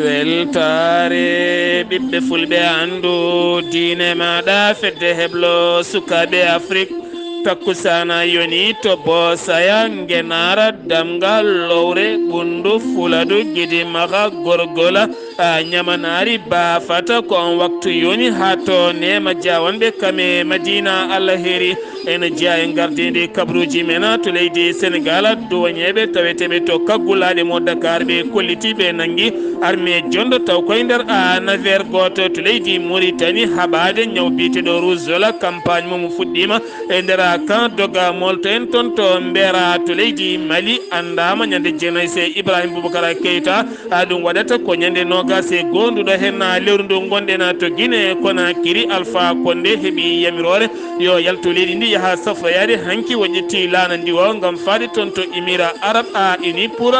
Weltaare ɓiɓɓe fulɓe andu diine maɗa fedde heblo sukaɓe Afrique takkusana yoni to bosaya ngenara ɗemngal lowre ɓundu fuladu guidi maga gorgola ñamanari bafata ko on waktu yoni ha to nema jawanɓe kame madina allah heeri ene jeeya e gardidi kabaruuji mena to leydi Sénégal duwañeɓe taweteɓe to kaggulaɗe mo Dakar ɓe kollitiɓe nangui armée jondo taw koye nder navire goto to leydi Mauritanie haɓade ñaw biteɗo rougeola campagne mum fuɗɗima e nder camp doga molto en toon to Mbera to leydi Mali andama ñande jeenayyi se Ibrahima Boubacara Keita ɗum waɗata ko ñande nogas e gonduɗo hen lewru ndu gonɗen to Guinée Conakry Alpha Condé heeɓi yamirore yo yalto leydi ndi yaaha safroyade hanki o ƴetti laana ndi o gam faade toon to Émirats Arabes Unis pour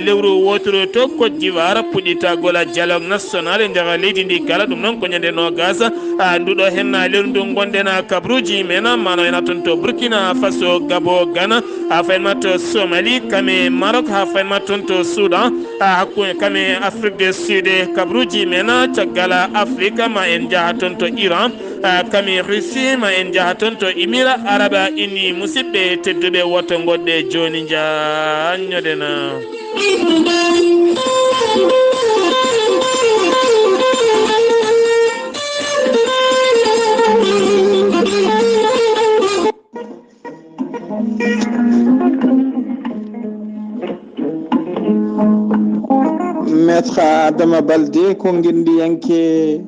lewru wotoro to Côte d'Ivoire puɗɗitagol dialogue national e nder leydi ndi kala ɗum noon ko ñande nogas nduɗo hen lewru ndu gonɗen kabaruuji men mano ena toon to Burkina Faso Gabon Ghana ha fayenma to Somalie kame Maroc ha fayenma toon to Soudan hakkude kame Afrique du Sud kabaruuji men caggal Afrique ma en jaaha toon to Iran kame Russie ma en jaaha toon to Émirats Arabes Unis musidɓe tedduɓe woto goɗɗe joni jañoɗena maître Adama Baldé ko gindiyanke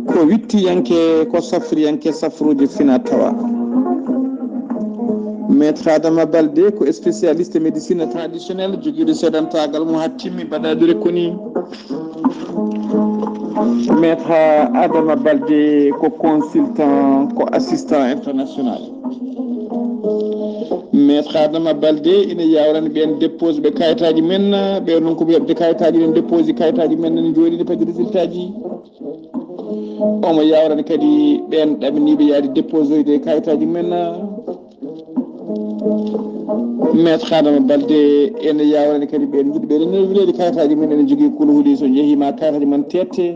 ko wittiyanke ko safriyanke safruji fina tawa. maître Adama Baldé ko spécialiste médecine traditionnelle joguiɗo seedantagal mo ha timmi baɗadure koni. maître Adama Baldé ko consultant ko assistant international. maître Adama Baldé ina yawrani ɓen dépose ɓe kayitaji men ɓe noon ko hebde kayitaji ɗen dépose kayitaji men ne joni ne padi résultat ji omo yawrani kadi ɓen ɗaminiɓe yaade dépose oyde kayitaji men. maître Adama Baldé ene yawrani kadi ɓen jiɗɓe renouvelede kayitaji men ene jogui kuluhuɗi so jeehima kayitaji men tette.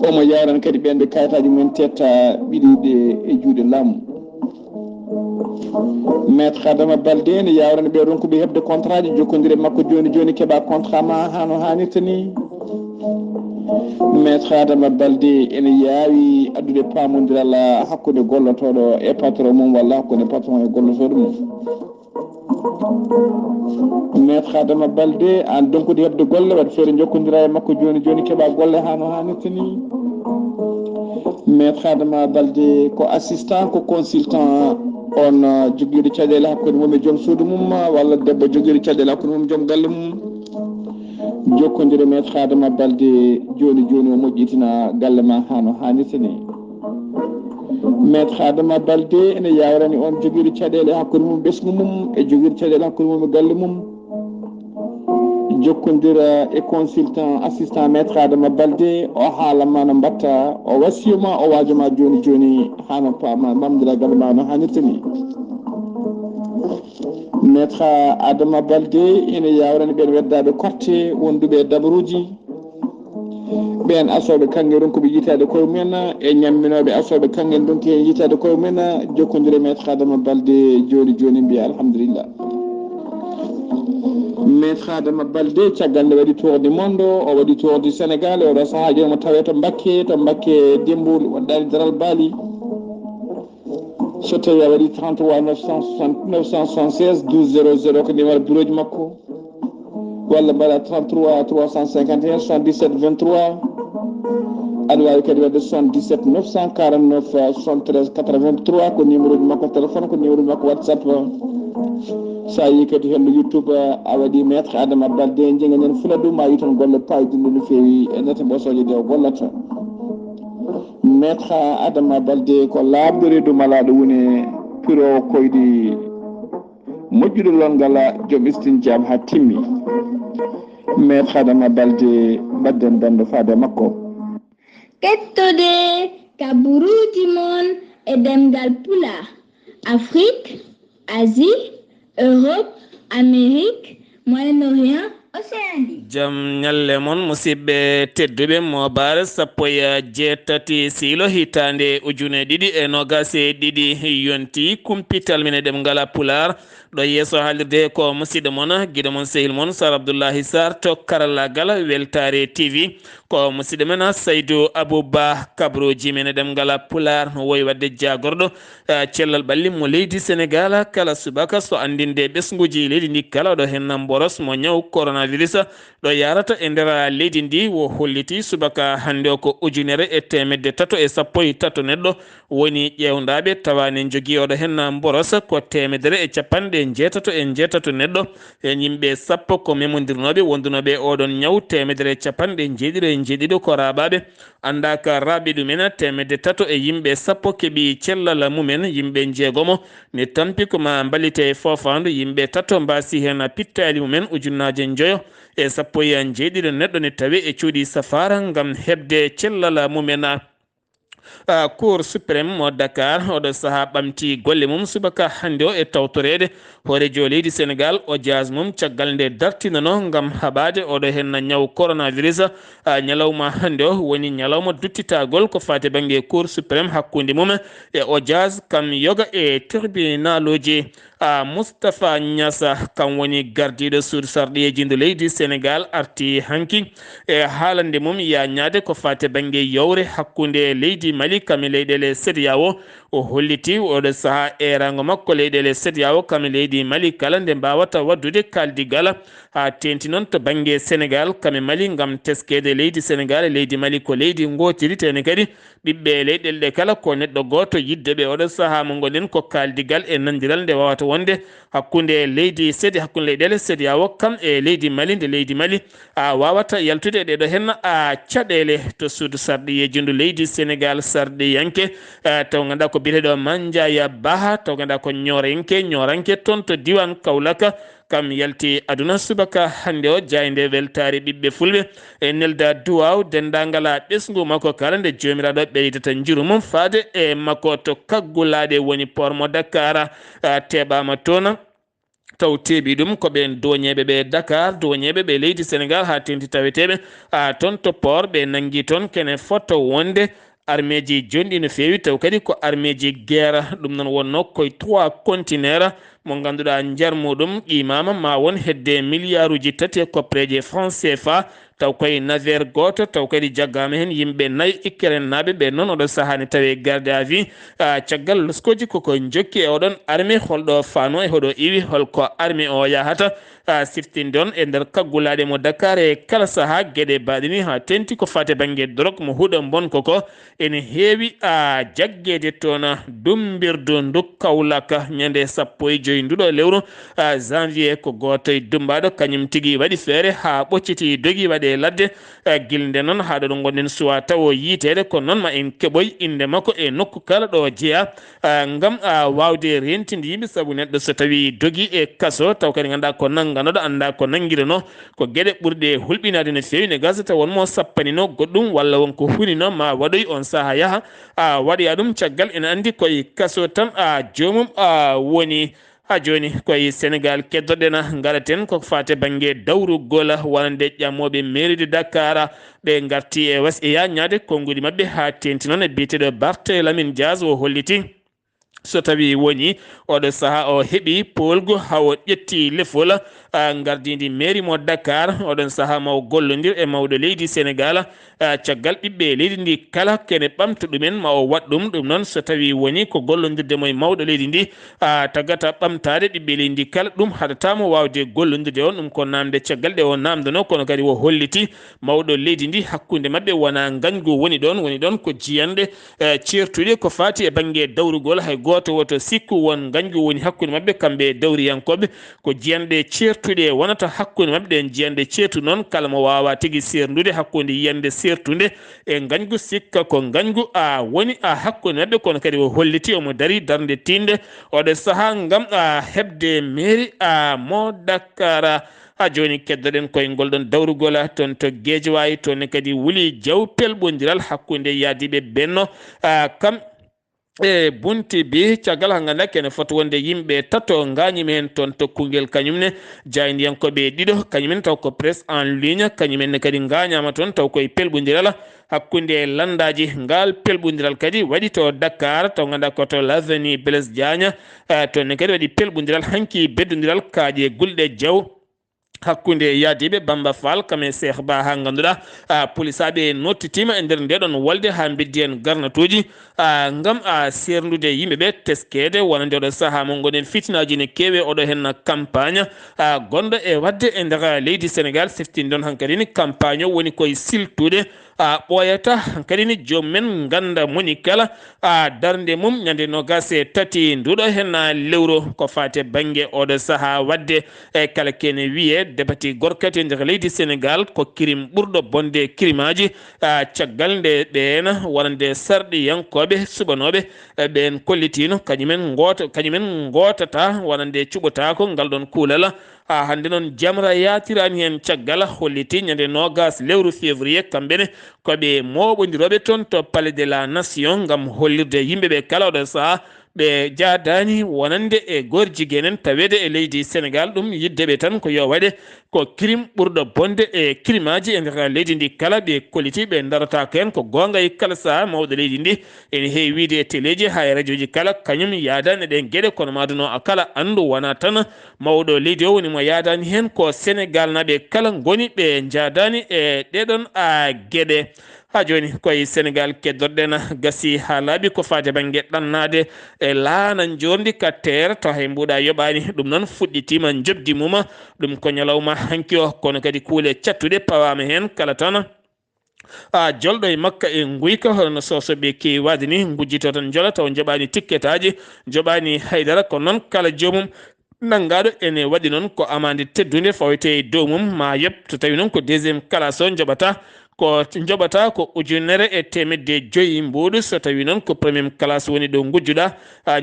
omo yawrani kadi ɓen ɓe kayitaji men tetta ɓiɗiɗe e juuɗe laamu. maître Adama Baldé ne yawrani ɓeɗon ko ɓe hebde contrat ji jokkodire makko joni joni keeɓa contrat ma hano hannirta ni. maître Adama Baldé ene yaawi addude pamodiral hakkude gollotoɗo e patron mum walla hakkude patron e gollotoɗo mum. maître Adama Baldé an donkude hebde golle waɗa feere jokkodira e makko joni joni keeɓa golle hano hannirta ni. maître Adama Baldé ko assistant ko consultant on joguiɗo caɗele hakkude mum e joom suudu mum walla debbo joguiɗo caɗele hakkude mum joom galle mum jokkodire maître Adama Baldé joni joni o moƴƴitina galle ma hano hannirta ni. maître Adama Baldé ene yawrani on joguiɗo caɗele hakkude mum ɓesgu mum e joguiɗo caɗele hakkude mum e galle mum jokkodira e consultant assistant maître Adama Baldé o haalama no mbatta o wasiyuma o wajoma joni joni hano pama mamdira galle ma no hannirta ni. maître Adama Baldé ene yawrani ɓen weddaɓe korte wonduɓe dabaruji ɓen asoɓe kanŋe ko ɓe yitade koye mumen e ñamminoɓe asoɓe kanŋe donc e yitade koye mumen jokkodire maître Adama Baldé joni joni mbiya alhamdulillah. maître Adama Baldé caggal nde waɗi tour du monde o waɗi tour du Sénégal oɗo saahaji omo tawe to Mbacké Demboul waɗɗani daral Bali so tawi a waɗi 33 976 12 00 ko numéro bureau ji makko walla mbaɗa 33 351 77 23 aɗa wawi kadi wadde 77 949 73 83 ko numéro ji makko téléphone ko numéro ji makko WhatsApp. sa yi kadi hello YouTube a waɗi maître Adama Baldé jenganen fuladu ma yi tan golle paydude no fewi e nete ɓosoje ɗe o gollata. maître Adama Baldé ko labɗo reedu malaɗo woni puro koyɗi moƴƴude longal joom istin jaam ha timmi. maître Adama Baldé badden dande faade makko. Keɗtode kabaruuji mon e ɗemngal pulaar. Afrique, Asie, Europe, Amérique, Moyen-Orient, Océanie. jam ñalle mon musidɓe tedduɓe mawbaare sappo e jeetati siilo hitande ujune ɗiɗi e nogas e ɗiɗi yonti kumpital mine ɗemngala pulaar ɗo yeeso haalirde ko musidɗo moon guiɗo moon sehil moon Sar Abdullaahi Saar to karallagal Weltaare TV ko musidɗo men Saydou Abouba kabaruuji mine ɗemngala pulaar no woyi wadde jagorɗo cellal ɓalli mo leydi Sénégal kala subaka so andinde ɓesguji leydi ndi kala ɗo henna boros mo ñaw coronavirus ɗo yarata e nder leydi ndi wo holliti subaka hannde o ko 1313 neɗɗo woni ƴewndaɓe tawani jogui oɗo henna boros ko 198 neɗɗo e yimɓe sappo ko memodirnoɓe wondunoɓe oɗon ñaw 117 ko raɓaɓe andaka raaɓi ɗumen 300 e yimɓe sappo keeɓi cellal mumen yimɓe jeegomo ne tampi koma ballite fofandu yimɓe tato mbasi hen pittali mumen ujunnaje joyo e sappo e jeeɗiɗo neɗɗo ne tawi e cuuɗi safara gam hebde cellal mumen cour suprême mo Dakar oɗo saaha ɓamti golle mum subaka hannde o e tawtorede hoorejo leydi Sénégal o jas mum caggal nde dartinano gam haɓade oɗo henna ñaw coronavirus ñalawma hannde o woni ñalawma duttitagol ko fate banggue cour suprême hakkude mum e o jas kam yoga e tribunaluji Moustapha Niassa kam woni gardiɗo suudu sarɗiyeji ndu leydi Sénégal arti hanki e haalande mum ya ñaade ko fate banggue yowre hakkude leydi Mali kam leyɗele CEDEAO o holliti oɗo saaha erago makko leyɗele CEDEAO kam leydi Mali kala nde mbawata waddude kaldigal ha tenti noon to banggue Sénégal kam Mali gam teskede leydi Sénégal e leydi Mali ko leydi gotiri tene kadi ɓiɓɓe leyɗele ɗe kala ko neɗɗo goto yiddeɓe oɗo saaha mo gonɗen ko kaldigal e nandiral nde wawata wonde hakkude leydi hakkude leyɗele CEDEAO kam e leydi Mali nde leydi Mali wawata yaltude ɗeɗo henna caɗele to suudu sarɗiyeji ndu leydi Sénégal sarɗiyanke taw ganduɗa ko biyeteɗo Mandiaya Baha taw ganduɗa ko ñoranke toon to diwan Kaolack kam yalti aduna subaka hannde o jayde weltare ɓiɓɓe fulɓe e nelda duwaw dendagal ɓesgu makko kala nde jomiraɗo ɓeydata jiiru mum faade e makko to kaggulaɗe woni port mo Dakar teɓama toon taw teeɓi ɗum ko ɓen doñeɓe ɓe Dakar doñeɓe ɓe leydi Sénégal ha tenti taweteɓe toon to port ɓe nangui toon kene fotto wonde armeji jonɗi no fewi taw kadi ko armeji guerre ɗum noon wonno koye 3 contenaire mo ganduɗa nder muɗum qimama ma won hedde milliard uji 3 koppreje franc CFA taw koye navire goto taw kadi jaggama hen yimɓe 4 ikkeren naɓe ɓe noon oɗo sahani tawi garde à vue caggal loskoji koko jokki e oɗon armé holɗo fano e hoɗo iwi holko armé o yahata siftinde on e nder kaggulaɗe mo Dakar e kala saaha gueɗe baɗini ha tenti ko fate banggue drogue mo huuɗo bon koko ene heewi jaggede toon dumbirdu ndu Kaolack ñande 15 nduɗo lewru janvier ko goto e dumbaɗo kañum tigui waɗi feere ha ɓocciti dogui waɗe ladde guilde noon haɗo ɗo gonɗen suwa taw yitede ko noon ma en keɓoy inde makko e nokku kala ɗo jeeya gam wawde rentinde yimɓe saabu neɗɗo so tawi dogui e kaso taw kadi ganduɗa ko nangganoɗo anda ko nangguirano ko gueɗe ɓurɗe hulɓinade no fewi ne gasa taw wonmo sappanino goɗɗum walla wonko hunino ma waɗoy on saaha yaaha waɗoya ɗum caggal ene andi koye kaso tan jomum woni ha joni koye Sénégal keddoɗen garaten ko fate banggue dawrugol wonande ƴammoɓe mairie de Dakar ɓe garti e was e yañade konnguli mabɓe ha tenti noon e biyeteɗo Barthélémy Dias o holliti so tawi woni oɗo saaha o heeɓi polgu hawo ƴetti lefol gardidi mairie mo Dakar oɗon saaha maw gollodir e mawɗo leydi Sénégal caggal ɓiɓɓe leydi ndi kala kene ɓamta ɗumen ma o wat ɗum noon so tawi woni ko gollodirde moye mawɗo leydi ndi tagata ɓamtade ɓiɓɓe leydi ndi kala ɗum haɗatamo wawde gollodirde on ɗum ko namde caggal ɗe o namdano kono kadi o holliti mawɗo leydi ndi hakkude mabɓe wona gañgu woni ɗon ko jiyande certude ko fati e banggue dawrugol hay goto woto sikku won gañgu woni hakkude mabɓe kamɓe dawriyankoɓe ko jiyanɗe certuɗe wonata hakkude mabɓe ɗen jiyande ceertu noon kala mo wawa tigui serdude hakkude yiyande sertude e gañgu sikka ko gañgu woni hakkude mabɓe kono kadi o holliti omo dari darde tinde oɗo saaha gam hebde mairie mo Dakar ha joni keddoɗen koye ngolɗon dawrugola toon to Guédiawaye toon kadi wuli jaw pelɓodiral hakkude yaadiɓe benno kam e bunti bi caggal ha ganduɗa kene foti wonde yimɓe tato gañimi hen toon to Koungheul kañumne jaydiyankoɓe ɗiɗo kañumen taw ko presse en ligne kañumenne kadi gañama toon taw koye pelɓodiral hakkude landaji ngal pelɓodiral kadi waɗi to Dakar taw ganduɗa koto l'avenue Blaise Diagne toonne kadi waɗi pelɓodiral hanki beddodiral kaaƴe gulɗe jaw hakkude yaadiɓe Bamba Fall kame Cheikh Ba ha ganduɗa polisaɓe nottitima e nder ndeɗon wolde ha beddi en garnatuji gam serdude yimɓeɓe teskede wona ndeɗo saaha mo gonen fitinaji ne keewe oɗo hen campagne gonɗo e wadde e nder leydi Sénégal siftindon hankkadini campagne o woni koye siltude ɓoyata kadini jomumen ganda moni kala darde mum ñande nogas e tati nduɗo hen lewru ko fate banggue oɗo saaha wadde e kala kene wiye député gorkate nder leydi Sénégal ko kirim ɓurɗo bonde kirimaji caggal nde ɓen wonande sarɗi yankoɓe suɓanoɓe ɓen kollitino kañumen gotata wonande cuɓotako ngal ɗon kuulal hande noon jamra yatirani hen caggal holliti ñande nogas lewru février kamɓene koɓe moɓodiroɓe toon to palais de la nation gam hollirde yimɓeɓe kala oɗo saaha ɓe jadani wonande e gorjiguenen tawede e leydi Sénégal ɗum yiddeɓe tan ko yo waɗe ko crime ɓurɗo bonde e crimaji e nder leydi ndi kala ɓe koliti ɓe daratako hen ko gonga e kala saaha mawɗo leydi ndi ene heewi wiide e téléji ha e radio ji kala kañum yadani ɗen gueɗe kono maduno kala andu wona tan mawɗo leydi o woni mo yadani hen ko Sénégal naɓe kala goni ɓe jadani e ɗeɗon gueɗe ha joni koye Sénégal keddorɗen gasi ha laaɓi ko fate banggue ɗannade e laana jordi ka terre to hay mbuɗa yoɓani ɗum noon fuɗɗitima jobdi muma ɗum ko ñalawma hanki o kono kadi kuule cattuɗe pawama hen kala tan jolɗo e makka e guyka hono sosoɓe kewi wade ni gujjito tan jola taw joɓani ticket aji joɓani haydara kono noon kala jomum nanggaɗo ene waɗi noon ko amande teddude fawete dow mum ma yob so tawi noon ko deuxiéme classe o joɓata ko ujunere e temedde joyyi mbuɗu so tawi noon ko premier classe woni ɗo gujjuɗa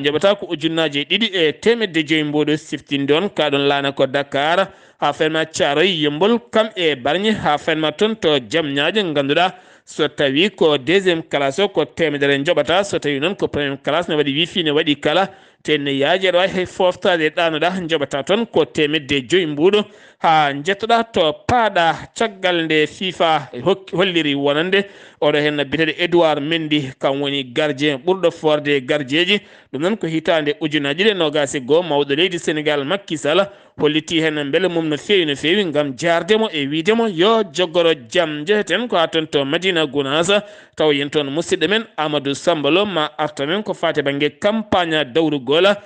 joɓata ko ujunnaje ɗiɗi e temedde joyyi mbuɗu siftinde on kaɗon laana ko Dakar ha fanma Thiaroye Yeumbeul kam e Bargny ha fanma toon to Diamniadio ganduɗa so tawi ko deuxiéme classe o ko temedere joɓata so tawi noon ko premier classe ne waɗi wifi ne waɗi kala tenne yaaji aɗa wawi hay foftade ɗanoɗa joɓata toon ko temedde joyyi mbuɗu ha jettoɗa to paaɗa caggal nde FIFA holliri wonande oɗo hen biteɗo Edouard Mendy kam woni gardien ɓurɗo forde gardien ji ɗum noon ko hitande ujunaji ɗe nogasi goho mawɗo leydi Sénégal Macky Sall holliti hen beele mum no fewi gam jardemo e widemo yo joggoro jaam jeheten ko ha toon to Madina Gounass taw yen toon musidɗo men Amadou Sambalo ma arta men ko fate banggue campagne dawrugola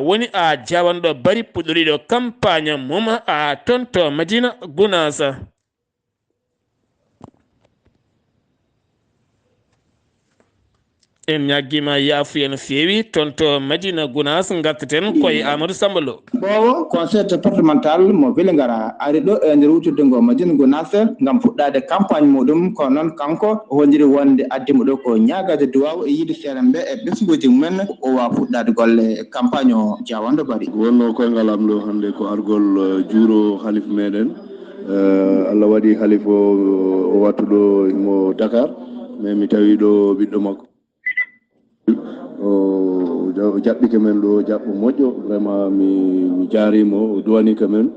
woni jawanɗo bari puɗɗoriɗo campagne mum toon to Madina Gounass. en ñaguima yaafuya no fewi toon to Madina Gounass gartaten koye Amadou Sambalo bowo conseil départemental mo weli gara ari ɗo e nder wuturde ngo Madina Gounass gam fuɗɗade campagne muɗum kono noon kanko wondiri wonde addimo ɗo ko ñagade duwaw e yiide seeɗen ɓe e ɓesguji mumen o wawa fuɗɗade golle campagne o jawando bari wonno koyngal am ɗo hannde ko argol juuro halife meɗen Allah waɗi halife o wattu ɗo mo Dakar mais mi tawi ɗo ɓiɗɗo makko o jaɓɓike men ɗo jaɓɓo moƴƴo vraiment mi jaarimo o duwanike men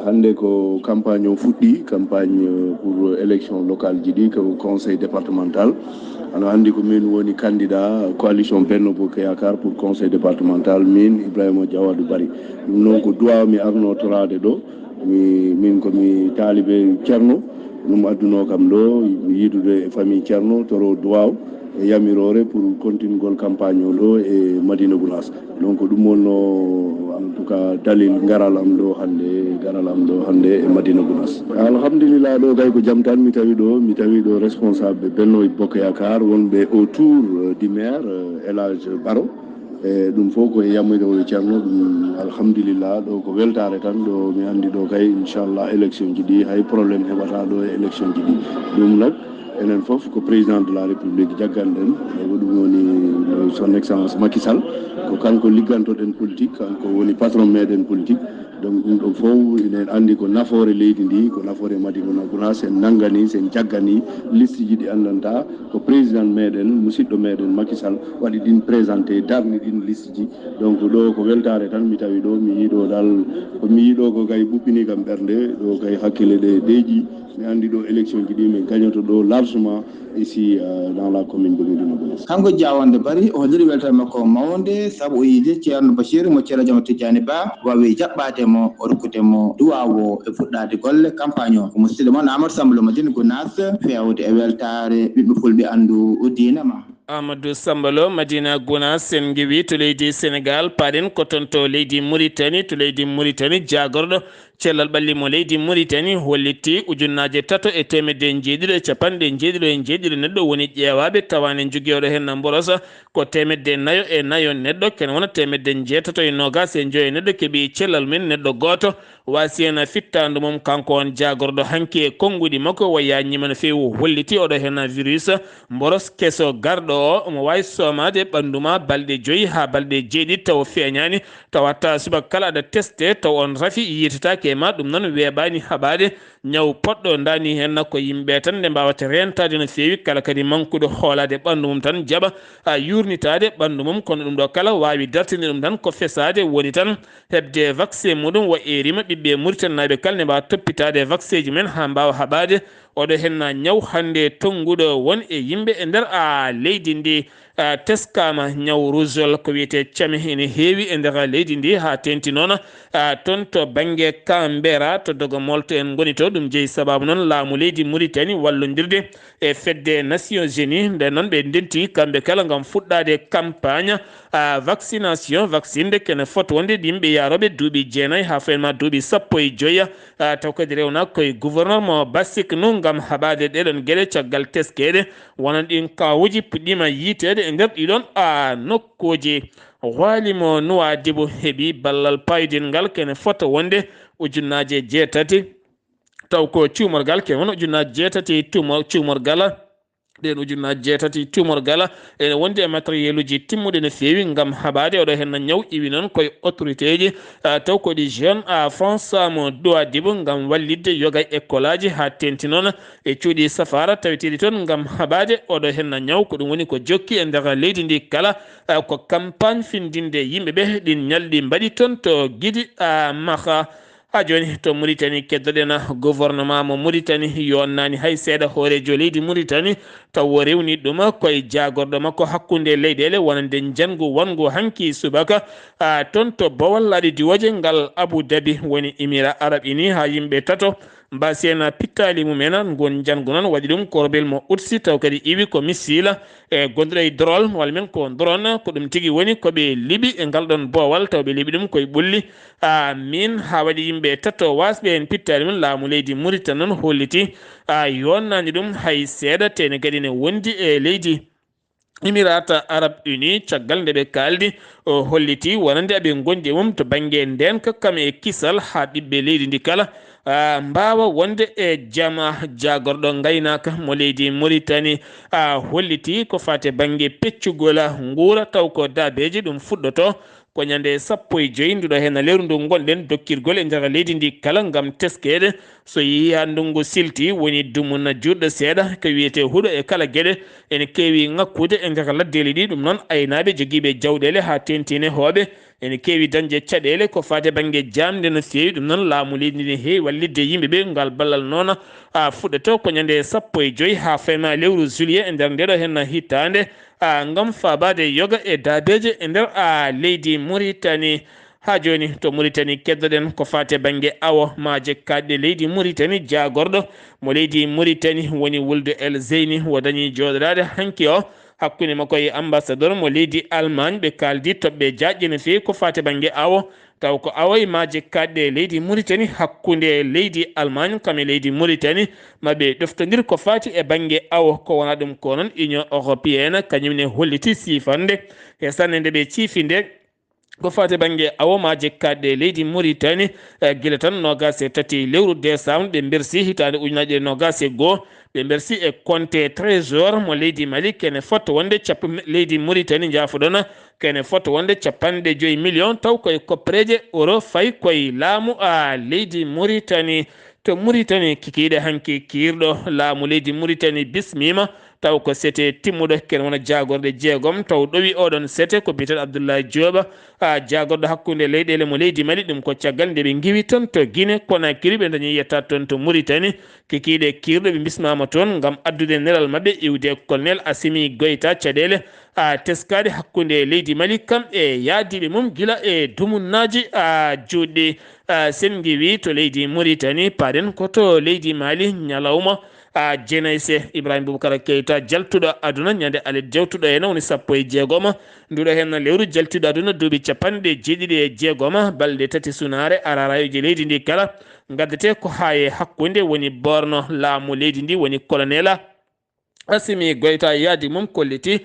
hannde ko campagne o fuɗɗi campagne pour élection locale ji ɗi ko conseil départemental ano anndi ko min woni candidat coalition Benno Bokk Yakar pour conseil départemental min Ibrahima Diawadou Bari ɗum noon ko duwaw mi arno torade ɗo min komi taalibe Ceerno ɗum adduno kam ɗo yiidude e famille Ceerno toro duwaw e yamirore pour continuegol campagne o ɗo e Madina Gounass donc ɗum wonno en tout cas dalil garal am ɗo hannde e Madina Gounass alhamdulillah ɗo gay ko jaam tan mi tawi ɗo responsable Benno Bokk Yakar wonɓe autour du maire Elage Baro e ɗum fof ko e yamirore Ceerno ɗum alhamdulillah ɗo ko weltare tan ɗo mi andi ɗo kay inchallah élection ji ɗi hay probléme heɓata ɗo e élection ji ɗi ɗum nag enen fof ko président de la république jagganɗen ɗum woni son excellence Macky Sall ko kanko liggantoɗen politique kanko woni patron meɗen politique donc ɗum ɗo fof inen andi ko nafoore leydi ndi ko nafoore Madina Gounass sen nanggani sen jaggani liste ji ɗi andanta ko président meɗen musidɗo meɗen Macky Sall waɗi ɗin présenté darni ɗin liste ji donc ɗo ko weltare tan mi tawi ɗo mi yiiɗo dal komi yiiɗo ko kay ɓuɓɓini kam ɓernde ɗo kay hakkille ɗe deeƴi mi andi ɗo élection ji ɗi min gagnoto ɗo largement ici dans la commune de Médina Gounass. Kanko Diawande Bari o holliri weltare makko mawde saabu o yiide ceerno Bachir mo ceerno Jamo Tidiane Ba wawi jaɓɓademo o rokkudemo duwawo e fuɗɗade golle campagne o ko musidɗo moon Amadou Sambalo Madina Gounass fewde e weltare ɓiɓɓe fulɓe andu dinama. Amadou Sambalo Madina Gounass sen giwi to leydi Sénégal paɗen ko toon to leydi Mauritanie to leydi Mauritanie jagorɗo cellal ɓalli mo leydi Mauritanie hollitti ujunnaje 3,750 neɗɗo woni ƴeewaɓe tawane joguioɗo hen mborosa ko 404 neɗɗo ken wona 625 neɗɗo keeɓi cellal men neɗɗo goto wasi hen fittandu mum kanko on jagorɗo hanki e konguɗi makko waya ñima no fewi holliti oɗo hen virus mboros keso garɗo o omo wawi somade ɓanduma balɗe 5 ha balɗe 7 taw feeñani tawatta subaka kala aɗa testé taw on rafi yitatake ma ɗum noon weeɓani haɓade ñaw poɗɗo dani hen ko yimɓe tan nde mbawata rentade no fewi kala kadi mankude hoolade ɓandu mum tan jaɓa yurnitade ɓandu mum kono ɗum ɗo kala wawi dartinde ɗum tan ko fesade woni tan hebde vaccin muɗum wo erima ɓiɓɓe Mauritanie kala ne mbawa toppitade vaccin ji men ha mbawa haɓade oɗo henna ñaw hande tonguɗo won e yimɓe e nder leydi ndi teskama ñaw rougeole ko wiyete came ene heewi e nder leydi ndi ha tenti noon toon to banggue Canberra to dogo molto en goni to ɗum jeeyi sababu noon laamu leydi Mauritanie wallodirde e fedde Nations Unies nden noon ɓe denti kamɓe kala gam fuɗɗade campagne vaccination vaccinde kene foto wonde yimɓe yaroɓe duuɓi 9 ha fayenma duuɓi 15 taw kadi rewna koye gouverneur mo Bassik nu gam haɓade ɗeɗon gueɗe caggal teskede wonan ɗin kawuji puɗɗima yitede e nder ɗiɗon nokkuji walimo Nouadhibou heeɓi ballal payidingal kene foto wonde ujunnaje 8 taw ko cuumorgal kene won ujunnaje 8 cuumorgal ɗen ujunnaje 8 tumorgal ene wonde e matériel uji timmuɗe no fewi gam haɓade oɗo hen ñaw iwi noon koye autorité ji taw koɗi jeune France mo Nouadhibou gam wallidde yoga école aji ha tenti noon e cuuɗi safara taweteɗi toon gam haɓade oɗo hen ñaw ko ɗum woni ko jokki e nder leydi ndi kala ko campagne findinde yimɓeɓe ɗin ñalɗi mbaɗi toon to guiɗi maha ha joni to Mauritanie keddoɗen gouvernement mo Mauritanie yonnani hay seeɗa hoorejo leydi Mauritanie taw rewni ɗum koye jagorɗo makko hakkude leyɗele wonande jangu wongu hanki subaka toon to Bawol aɗa diwoje ngal Abu Dhabi woni Émirats Arabes Unis ha yimɓe tato mbasiyena pittali mumen gon jangu noon waɗi ɗum korbel mo utsi taw kadi iwi ko missile e gonduɗo e drone walla men ko drone ko ɗum tigui woni koɓe liiɓi e ngal ɗon boowal taw ɓe liiɓi ɗum koye ɓulli min ha waɗi yimɓe tatto wasɓe en pittali mum laamu leydi Mauritanie noon holliti yonnani ɗum hay seeɗa tene kadi ne wondi e leydi Émirats Arabes Unis caggal nde ɓe kaldi o holliti wonande aɓe gondi mum to banggue ndenka kam e kisal ha ɓiɓɓe leydi ndi kala mbawa wonde e jama jagorɗo gaynaka mo leydi Mauritanie holliti ko fate banggue peccugol nguura taw ko dabeji ɗum fuɗɗoto ko ñande 15 nduɗo hen lewru ndu gonɗen dokkirgol e nder leydi ndi kala gam teskede so yi ha ndungu silti woni dumuna juɗɗo seeɗa ko wiyete huuɗo e kala gueɗe ene kewi ngakkude e nder laddeli ɗi ɗum noon aynaɓe joguiɓe jawɗele ha tentine hooɓe ene kewi dañde caɗele ko fate banggue jamde no fewi ɗum noon laamu leydi ndi heewi wallidde yimɓeɓe ngal ballal noon fuɗɗoto ko ñande 15 ha fayma lewru juillet e nder ndeɗo hen hittande gam fabade yoga e dabeje e nder leydi Mauritanie ha joni to Mauritanie keddoɗen ko fate banggue awo maje kadɗe leydi Mauritanie jagorɗo mo leydi Mauritanie woni Wulde El Zeyni wo dañi joɗoɗade hanki o hakkude makko e ambassadeur mo leydi Allemagne ɓe kaldi toɓɓe jaƴƴe no fewi ko fate banggue awo taw ko awoy maje kadɗe leydi Mauritanie hakkude leydi Allemagne kam e leydi Mauritanie maɓe ɗoftodir ko fati e banggue awo ko wona ɗum ko noon Union européenne kañumne holliti sifande e sanne nde ɓe ciifinde ko fate bange awomaje kadde leydi Mauritanie gila tan nogas e tati lewru décembre ɓe bersi hitande ujunaje nogas e goho ɓe bersi e compte trésor mo leydi Mali kene fotto wonde leydi Mauritanie jafoɗon kene fotto wonde 50 million taw koye koppareje euro fayi koye laamu leydi Mauritanie to Mauritanie kikiɗe hanki kirɗo laamu leydi Mauritanie bismima taw ko sete timmuɗo ken wona jagorde jeegom taw ɗowi oɗon sete ko biyeteɗo Abdullaahi Dioba jagorɗo hakkude leyɗele mo leydi Mali ɗum ko caggal nde ɓe giwi toon to Guinée Conakry ɓe dañi yetta toon to Mauritanie kikiɗe kirɗo ɓe bismama toon gam addude neral mabɓe iwde colonel Assimi Goïta caɗele teskade hakkude leydi Mali kam e yaadiɓe mum gila e dumunnaji juɗɗi sen giwi to leydi Mauritanie paɗen koto leydi Mali Ñalawma jenayse Ibrahima Boubacara Keita jaltuɗo aduna ñande ale jewtuɗo hen woni 16 nduɗo hen lewru jaltuɗo aduna duuɓi jeeɗiɗi balɗe tati sunare ararayoji leydi ndi kala gaddete ko ha e hakkude woni borno laamu leydi ndi woni colonel Assimi Goïta yaadi mum kolliti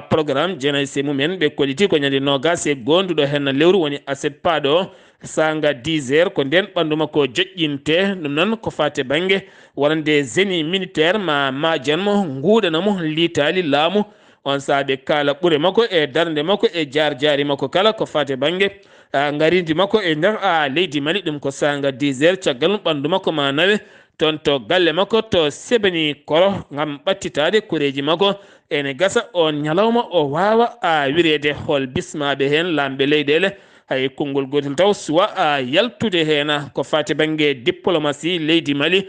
programme jenayse mumen ɓe kolliti ko ñande nogas e gonduɗo hen lewru woni aset paɗo sanga 10 h ko nden ɓandu makko joƴƴinte ɗum noon ko fate bangue wonande génie militaire majanmo nguuɗanamo liitali laamu on saaɓe kala ɓuure makko e darde makko e jaari makko kala ko fate bangue garidi makko e nder leydi Mali ɗum ko sanga 10 h caggal mum ɓandu makko ma nawe toon to galle makko to sebani koro gam ɓattitade koreji makko ene gasa on ñalawma o wawa wirede hol bismaɓe hen lamɓe leyɗele hay konngol gotel taw suwa yaltude hen ko fati banggue diplomatie leydi Mali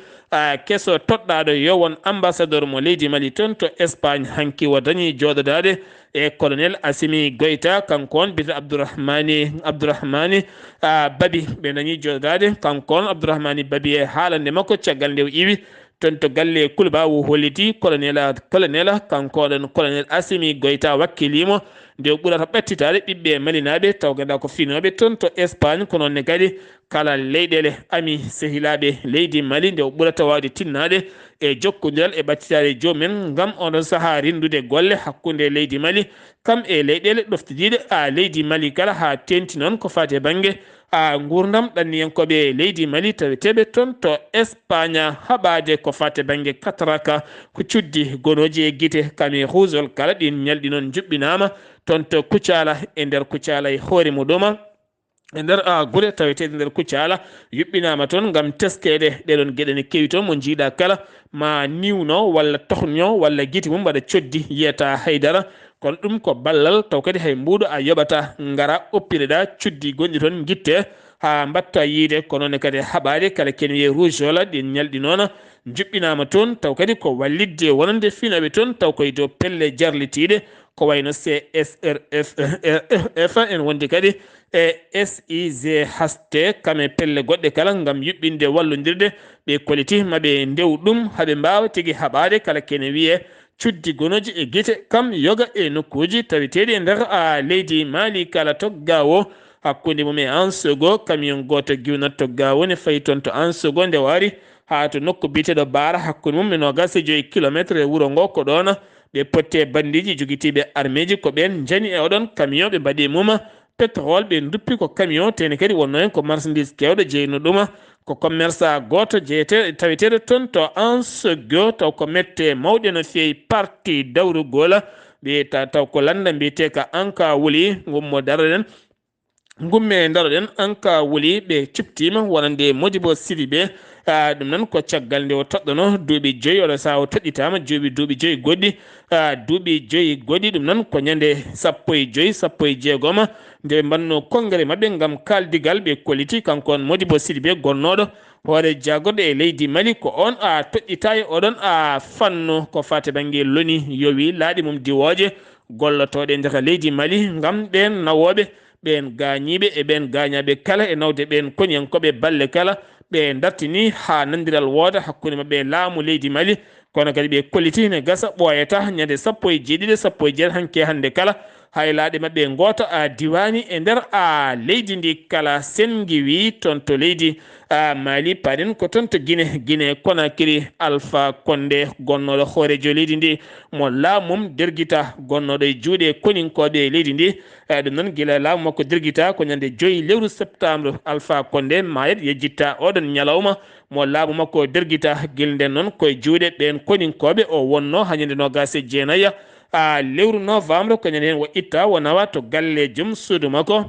kesso toɗɗaɗo yo won ambassadeur mo leydi Mali toon to Espagne hanki o dañi joɗodade e colonel Assimi Goïta kanko on bita Abdourahmani Babi ɓe dañi joɗodade kanko on Abdourahmani Babi e haalande makko caggal nde o iwi toon to galle Kulba wo holliti colonel kanko ɗon colonel Assimi Goïta wakkilimo nde o ɓurata ɓattitade ɓiɓɓe malinaɓe taw ganduɗa ko finoɓe toon to Espagne ko noonne kadi kala leyɗele ami sehilaɓe leydi Mali nde o ɓurata wawde tinnade e jokkodiral e ɓattitade jomumen gam oɗon saaha rindude golle hakkude leydi Mali kam e leyɗele ɗoftidiɗe leydi Mali kala ha tenti noon ko fate banggue gurdam ɗanniyankoɓe leydi Mali taweteɓe toon to Espagne haɓade ko fate banggue katraka ko cuddi gonoji e guite kami husol kala ɗin ñalɗi noon juɓɓinama toon to Kucala e nder Kucala e hoore muɗuma e nder guure tawetede nder Kucala yuɓɓinama toon gam teskede ɗeɗon gueɗe ne kewi toon mo jiiɗa kala ma niwno walla tohño walla guite mum mbaɗa coddi yiyata haydara kono ɗum ko ballal taw kadi hay mbuɗo a yoɓata gara oppireɗa cuddi gonɗi toon guitte ha mbatta yiide ko noon kadi haɓade kala ken wiye rouge ola ɗi ñalɗi noon juɓɓinama toon taw kadi ko wallidde wonande finaɓe toon taw koye dow pelle jarlitiɗe ko wayno CSRF en wonde kadi e SIGHT kame pelle goɗɗe kala gam yuɓɓinde wallodirde ɓe koliti maɓe ndew ɗum haɓe mbawa tigui haɓade kala kene wiye cuddi gonoji e guite kam yoga e nokkuji taweteɗi e nder leydi Mali kala toggawo hakkude mum e Ansogo camion goto giwnatto gawo ne fayi toon to Ansogo nde wari ha to nokku biteɗo Baara hakkude mum e 25 kilométre e wuuro ngo ko ɗon ɓe potte bandiji joguitiɓe armeji ko ɓen jani e oɗon camion ɓe mbaɗi mum pétrole ɓe duppi ko camion tene kadi wonno hen ko marchandise kewɗo jeyno ɗum ko commerçant goto jeyete taweteɗo toon to Ansogo taw ko mette mawɗe no fewi parti dawrugol ɓe taw ko landa mbiyete ka anka woli gummo daroɗen gumme daroɗen anka woli ɓe ciptima wonande Modibo Sidibé ɗum noon ko caggal nde o toɗɗono duuɓi 5 oɗo saha o toɗɗitama duuɓi 5 goɗɗi duuɓi 5 goɗɗi ɗum noon ko ñande 15 nde mbanno congrès mabɓe gam kaldigal ɓe kolliti kanko on Modibo Sidibé gonnoɗo hoore jagorɗo e leydi Mali ko on toɗɗita e oɗon fannu ko fate banggue loni yowi laaɗi mum diwoje gollotoɗe nder leydi Mali gam ɓen nawoɓe ɓen gañiɓe e ɓen gañaɓe kala e nawde ɓen koniyankoɓe balle kala ɓe dartini ha nandiral wooda hakkude mabɓe laamu leydi Mali kono kadi ɓe kolliti ne gasa ɓoyata ñande 17 hanke hande kala haylaɗe maɓɓe goto diwani e nder leydi ndi kala sengi wi toon to leydi Mali paɗen ko toon to Guinée Conakry Alpha Condé gonnoɗo hoorejo leydi ndi mo laamum derguita gonnoɗo e juuɗe koninkoɓe leydi ndi ɗum noon guila laamu makko derguita ko ñande 5 lewru septembre Alpha Condé mayat yejjitta oɗon ñalawma mo laamu makko derguita guila nden noon koye juuɗe ɓen koninkoɓe o wonno ha ñande 29 lewru novembre ko ñande hen wo itta wo nawa to galle joom suudu makko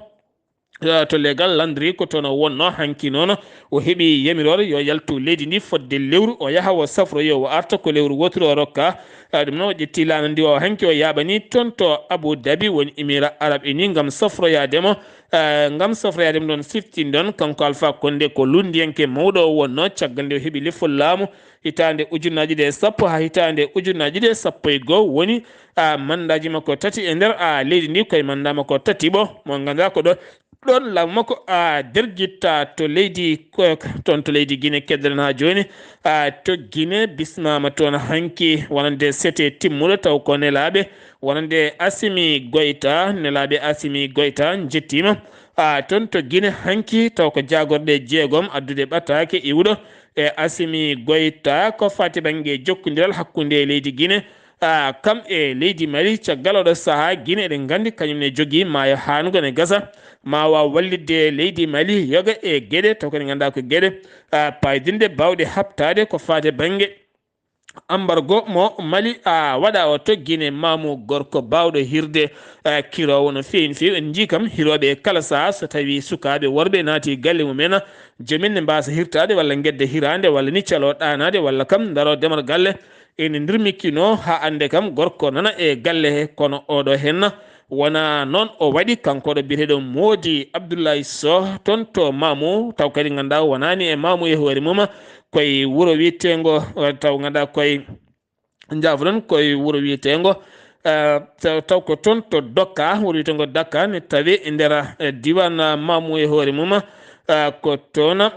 to legal landry ko toon o wonno hanki noon o heeɓi yamirore yo yaltu leydi ndi fodde lewru o yaaha o safroyo o arta ko lewru woturu o rokka ɗum noon o ƴetti laamu ndi o hanki o yaaɓani toon to Abu Dhabi woni émirat arabe uni gam safroyademo ɗon siftin ɗon kanko Alpha Condé ko lundiyanke mawɗo o wonno caggal nde o heeɓi lefol laamu hitande ujunnaji ɗe 10 ha hitande ujunnaji ɗe 11 woni mandaji makko tati e nder leydi ndi koye manda makko tati ɓo mo ganduɗa ko ɗon laamu makko derguitta to leydi toon to leydi Guinée keddoren ha joni to Guinée bismama toon hanki wonande sete timmuɗo taw ko nelaɓe wonande Assimi Goïta jettima toon to Guinée hanki taw ko jagorɗe jeegom addude ɓatake iwɗo e Assimi Goïta ko fati banggue jokkodiral hakkude leydi Guinée kam e leydi Mali caggal oɗo saaha Guinée eɗen gandi kañumne jogui maayo hanugo ne gasa ma waw wallidde leydi Mali yoga e gueɗe taw koɗe ganduɗa ko gueɗe paydinde bawɗe habtade ko fate banggue embargo mo Mali waɗa o to Guinée mamu gorko bawɗo hirde kirowo no fewi en jii kam hiroɓe kala saha so tawi sukaɓe worɓe naati galle mumen jomin ne mbasa hirtade walla guedde hirande walla ni calo ɗanade walla kam daro demal galle ene ndirmikkino ha ande kam gorko nana e galle he kono oɗo henna wona noon o waɗi kankoɗo biyeteɗo moodi Abdullaahi Saar toon to Mamou taw kadi ganduɗa wonani e Mamou e hoore mum koye wuuro wiyetego taw ganduɗa koye jafuɗon koye wuuro wiyetego taw ko toon to Dokka wuuro wiyetego Dakka ne tawi e nder diwan Mamou e hoore mum ko toon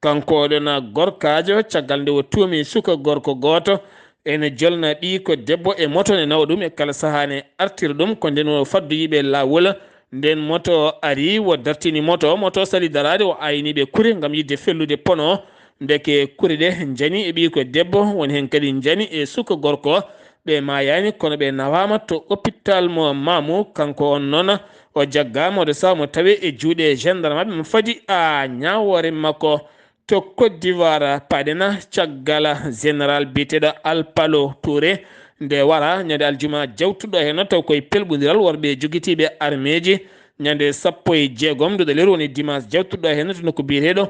kanko ɗon gorkajo caggal nde o tuumi suka gorko goto ene jolna ɗi ko debbo e moto ne nawa ɗum e kala saaha ne artira ɗum ko nden o faddu yiɓe lawol nden moto ari wo dartini moto sali darade o ayniɓe kuure gam yidde fellude pono deke kuure ɗe jani e ɓi ko debbo woni hen kadi jani e suka gorko ɓe mayani kono ɓe nawama to hôpital mo Mamou kanko on noon o jaggama oɗo saha mo tawi e juuɗe gendarme ɓe mo fadi ñawore makko to Côte d'Ivoire paɗena caggal général biteɗo Alpalo Touré nde wara ñande aljuma jawtuɗo hen taw koye pelɓodiral worɓe joguitiɓe armeji ñande 16 nduɗo lewru woni dimanche jawtuɗo hen to nokku biyeteɗo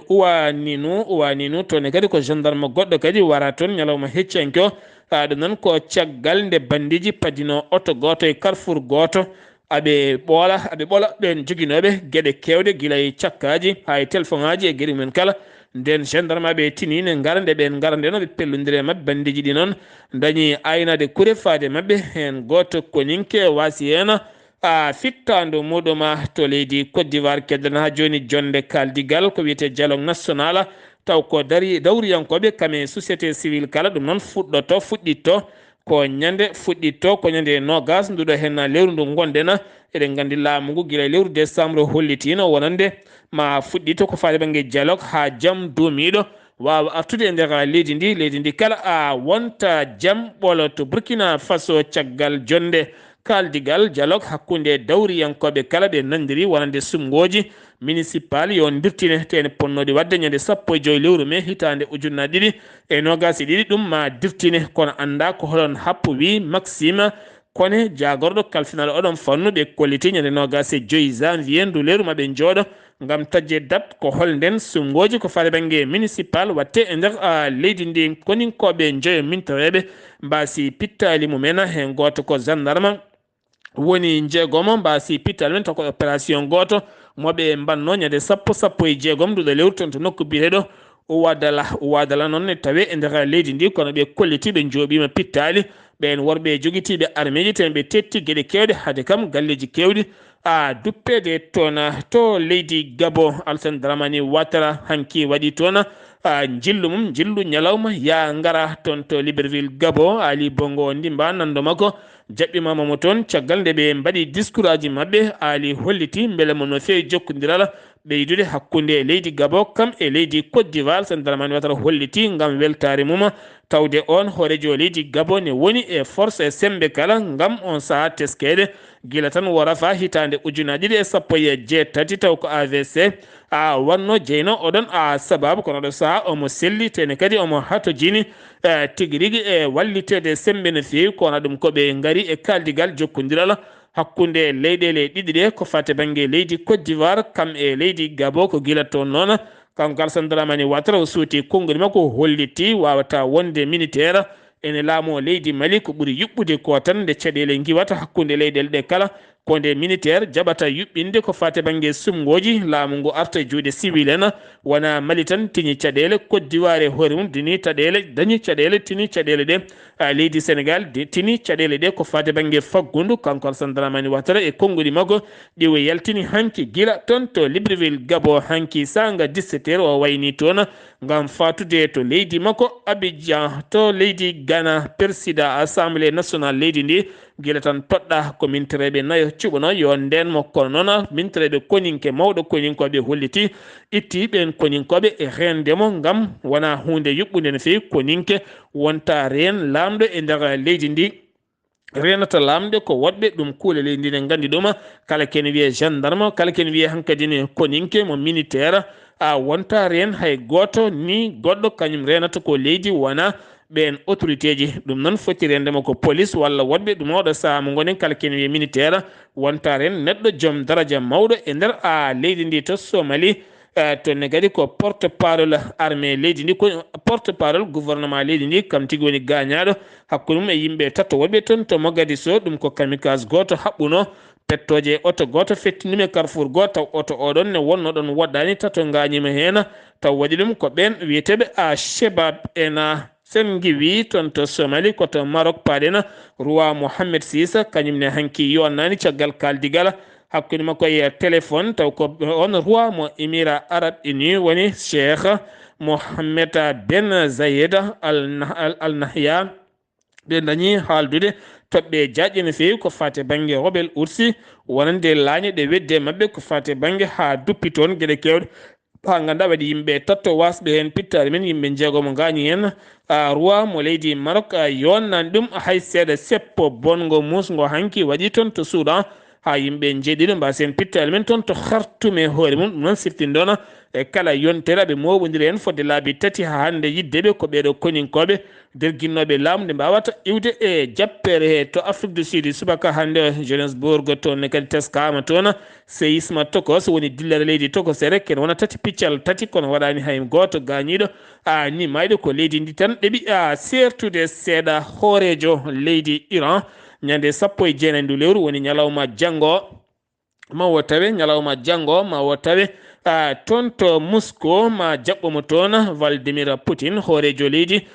uwaninu toon kadi ko gendarme goɗɗo kadi wara toon ñalawma heccanki o ɗum noon ko caggal nde bandiji padino auto goto e carrefour goto aɓe ɓoola ɓen joguinoɓe gueɗe kewɗe guila e cakkaji ha e téléphone aji e gueɗe mumen kala nden gendarme ɓe tini ne gara nde ɓen gara nde noon ɓe pellodiri e mabɓe bandiji ɗi noon dañi aynade kuure faade mabɓe hen goto koninke wasi hen fittandu muɗum to leydi Côte d'Ivoire keddan ha joni jonde kaldigal ko wiyete dialogue national taw ko dawriyankoɓe kame société civile kala ɗum noon fuɗɗitto ko ñande nogas nduɗo hen lewru ndu gondena eɗen gandi laamu ngu guila lewru décembre hollitino wonande ma fuɗɗito ko faade banggue dialogue ha jaam duumiɗo wawa artude e nder leydi ndi kala wonta jaam ɓolo to Burkina Faso caggal jonde kaldigal dialogue hakkude dawriyankoɓe kala ɓe nandiri wonande sumgoji municipal yo dirtine tene ponnoɗi wadde ñande 15 lewru mai hitande ujunnaje 2022 ɗum ma dirtine kono anda ko holon happu wi Maxime Kone jagorɗo kalfinal oɗon fannu ɓe kolliti ñande 25 janvier ndu lewru maɓe jooɗo gam tajje date ko holnden sumgoji ko faade banggue municipal watte e nder leydi ndi koninkoɓe joyo mintoreɓe mbasi pittali mumen hen goto ko gendarme woni jeegomo mbasi pittali men tako opération goto moɓe mbanno ñande 16 nduɗo lewru toon to nokku biyeteɗo wadala noon ne tawe e nder leydi ndi kono ɓe kolliti ɓe jooɓima pittali ɓen worɓe joguitiɓe armeji ten ɓe tetti gueɗe kewɗe haade kam galleji kewɗi duppede toon to leydi Gabon Alassane Dramane Ouattara hanki waɗi toon jillu ñalawma ya ngara toon to Libreville Gabon Ali Bongo ndimba nando makko jaɓɓimama mo toon caggal nde ɓe mbaɗi discours aji mabɓe ali holliti beele mo no fewi jokkodirala ɓeydude hakkunde leydi Gabon kam e leydi Côte d'Ivoire sen Abdullaahi Watara holliti ngam weltare mum tawde on hoorejo leydi Gabon ne woni e force e sembe kala ngam on saaha teskede gila tan worafa hitande ujunaji 2017 taw ko AVC a wanno jeyno oɗon a sababu kono ɗo saaha omo selli tene kadi omo hatojini tigui rigui e wallitede sembe no fewi kono ɗum koɓe gaari e kaldigal jokkodiral hakkunde leyɗele ɗiɗi ɗe ko fate banggue leydi Côte d'Ivoire kam e leydi Gabon ko gila toon noon kanko Alassane Dramane Ouattara o suuti konngol makko holliti wawata wonde militaire ene laamo leydi Mali ko ɓuuri yuɓɓude ko tan nde caɗele giwata hakkunde leyɗele ɗe kala ko nde militaire jaɓata yuɓɓinde ko fate banggue sumgoji laamu ngu arta e juuɗe civil en wona Mali tan tiñi caɗele Côte d'Ivoire e hoore mum dini taɗele dañi caɗele tini caɗele ɗe leydi Sénégal tini caɗele ɗe ko fate banggue faggudu kanko Alassane Dramane Ouattara e konnguli makko ɗiwo yaltini hanki gila toon to Libreville Gabon hanki sanga 17h o wayni toon ngam fatude to leydi makko Abidjan to leydi Ghana président assemblée nationale leydi ndi gila tan toɗɗa ko mintireɓe nayo cuɓano yo nden mo kono noon mintireɓe koninke mawɗo koninkoɓe holliti itti ɓen koninkoɓe e rendemo ngam wona hunde yuɓɓude no fewi koninke wonta ren lamɗo e nder leydi ndi renata lamde ko woɗɓe ɗum kuule leydi ndi ne gandi ɗum kala kene wiye gendarme kala kene wiye hankkadine koninke mo militaire a wonta ren hay goto ni goɗɗo kañum renata ko leydi wona ɓen autorité ji ɗum noon foti rendema ko police walla woɗɓe ɗum oɗo saaha mo gonen kala kene wiye militaire wonta ren neɗɗo joom daradia mawɗo e nder leydi ndi to Somalie to ne kadi ko porte parole armée leydi ndi ko porte parole gouvernement leydi ndi kam tigui woni gañaɗo hakkude mum e yimɓe tatto woɗɓe toon to Mogadiscio ɗum ko kamikage goto haɓɓuno pettoje auto goto fettinumi carrefour goto taw auto oɗon ne wonno ɗon woɗɗani tato gañima hen taw waɗi ɗum ko ɓen wiyeteɓe Chebab ena sen giwi toon to Somalie koto Maroc paɗena roi Mohammed VI kañum ne hanki yonnani caggal kaldigal hakkude makko e téléphone taw ko on roi mo émirat arabe unis woni Cheikh Mohammed Ben Zayed al Nahyan ɓe dañi haaldude toɓɓe jaƴƴe no fewi ko fate banggue Robel Oursi wonande laañe ɗe wedde mabɓe ko fate banggue ha duppi toon gueɗe kewɗe ha ganduɗa waɗi yimɓe tatto wasɓe hen pittare men yimɓe jeegomo gañi hen roi mo leydi Maroc yonnani ɗum hay seeɗa seppo bongo musgo hanki waɗi toon to Soudan ha yimɓe jeeɗiɗo mbasen pittale men toon to Khartoum e hoore mum ɗum noon siftinɗon e kala yontere ɓe moɓodiri hen fodde laabi tati ha hande yiddeɓe ko ɓeɗo koninkoɓe derguinnoɓe laamu nde mbawata iwde e jappere he to Afrique du Sud subaka hande Johannesburg toon ne kadi teskama toon séisme tokos woni dillere leydi tokosere ken wona tati piccal tati kono waɗani hay goto gañiɗo ni mayɗo ko leydi ndi tan ɗeeɓi sertude seeɗa hoorejo leydi Iran ñande 19 ndu lewru woni ñalawma janggo mawo tawe ñalawma janggo mawo tawe toon to Moscou ma jaɓɓomo toon Vladimir Poutine hoorejo leydi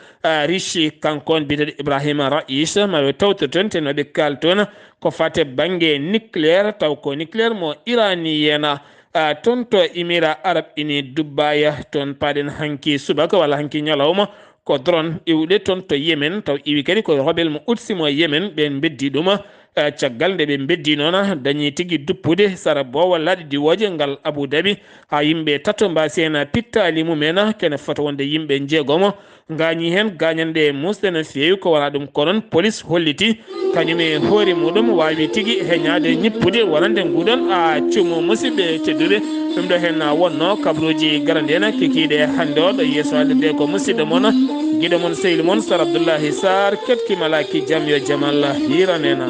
Russie kankon biteɗo Ibrahima Rais maɓe tawta toon ten waɓe kal toon ko fate banggue nucléaire taw ko nucléaire mo iraniyena toon to émirat arabe unis Dubai toon paɗen hanki subaka walla hanki ñalawma ko drone iwɗe toon to Yémen taw iwi kadi ko rebel mo Houthi mo Yémen ɓen beddi ɗum caggal nde ɓe beddi noon dañi tigui duppude sara bo wallaɗi diwoje ngal Abu Dhabi ha yimɓe tatto mbasena pittali mumen kene fota wonde yimɓe jeegomo gañi hen gañanɗe musɗe no fewi ko wona ɗum konon police holliti kañum e hoore muɗum wawi tigui heñade ñippude wonande nguɗon cuumo musidɓe tedduɓe ɗum ɗo hen wonno kabaruuji garande en kikiɗe hande o ɗo yeeso haalirde ko musidɗo moon guiɗo moon sehil moon Sar Abdullaahi Saar kettimalaki jaam yo jamal hiranena